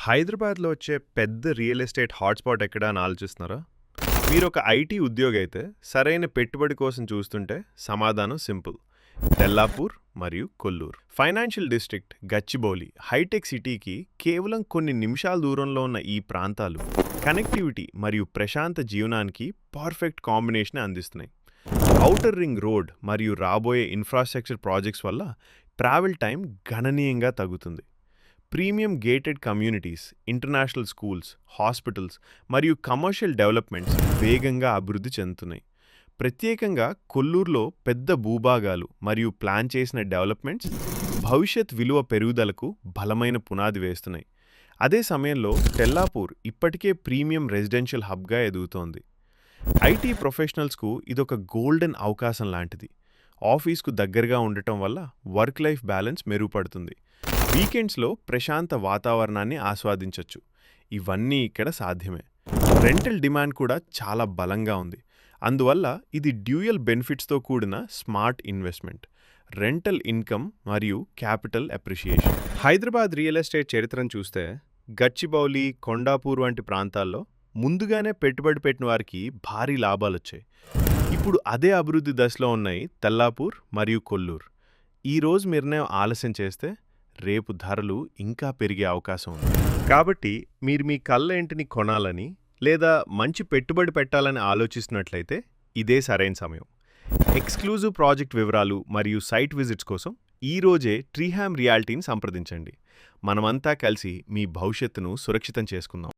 హైదరాబాద్‌లో వచ్చే పెద్ద రియల్ ఎస్టేట్ హాట్‌స్పాట్ ఎక్కడ అని ఆలోచిస్తున్నారా? మీరొక ఐటీ ఉద్యోగి అయితే సరైన పెట్టుబడి కోసం చూస్తుంటే సమాధానం సింపుల్. తెల్లాపూర్ మరియు Kolluru. Financial district Gachibowli hitech సిటీకి కేవలం కొన్ని నిమిషాల దూరంలో ఉన్న ఈ ప్రాంతాలు కనెక్టివిటీ మరియు ప్రశాంత జీవనానికి పర్ఫెక్ట్ కాంబినేషన్ అందిస్తున్నాయి. ఔటర్ రింగ్ రోడ్ మరియు రాబోయే ఇన్ఫ్రాస్ట్రక్చర్ ప్రాజెక్ట్స్ వల్ల ట్రావెల్ టైం గణనీయంగా తగ్గుతుంది. Premium gated communities, international schools, hospitals మరియు కమర్షియల్ డెవలప్మెంట్స్ వేగంగా అభివృద్ధి చెందుతున్నాయి. ప్రత్యేకంగా కొల్లూరులో పెద్ద భూభాగాలు మరియు ప్లాన్ చేసిన డెవలప్మెంట్స్ భవిష్యత్ విలువ పెరుగుదలకు బలమైన పునాది వేస్తున్నాయి. అదే సమయంలో తెల్లాపూర్ ఇప్పటికే ప్రీమియం రెసిడెన్షియల్ హబ్గా ఎదుగుతోంది. ఐటీ ప్రొఫెషనల్స్కు ఇదొక గోల్డెన్ అవకాశం లాంటిది. ఆఫీస్కు దగ్గరగా ఉండటం వల్ల వర్క్ లైఫ్ బ్యాలెన్స్ మెరుగుపడుతుంది. వీకెండ్స్లో ప్రశాంత వాతావరణాన్ని ఆస్వాదించవచ్చు. ఇవన్నీ ఇక్కడ సాధ్యమే. రెంటల్ డిమాండ్ కూడా చాలా బలంగా ఉంది. అందువల్ల ఇది డ్యూయల్ బెనిఫిట్స్తో కూడిన స్మార్ట్ ఇన్వెస్ట్మెంట్. రెంటల్ ఇన్కమ్ మరియు capital appreciation. Hyderabad real estate చరిత్రను చూస్తే గచ్చిబౌలి, కొండాపూర్ వంటి ప్రాంతాల్లో ముందుగానే పెట్టుబడి పెట్టిన వారికి భారీ లాభాలొచ్చాయి. ఇప్పుడు అదే అభివృద్ధి దశలో ఉన్నాయి తెల్లాపూర్ మరియు కొల్లూరు. ఈరోజు నిర్ణయం ఆలస్యం చేస్తే రేపు ధరలు ఇంకా పెరిగే అవకాశం ఉంది. కాబట్టి మీరు మీ కళ్ళ ఇంటిని కొనాలని లేదా మంచి పెట్టుబడి పెట్టాలని ఆలోచిస్తున్నట్లయితే ఇదే సరైన సమయం. ఎక్స్క్లూజివ్ ప్రాజెక్ట్ వివరాలు మరియు సైట్ విజిట్స్ కోసం ఈరోజే ట్రీహామ్ రియాల్టీని సంప్రదించండి. మనమంతా కలిసి మీ భవిష్యత్తును సురక్షితం చేసుకుందాం.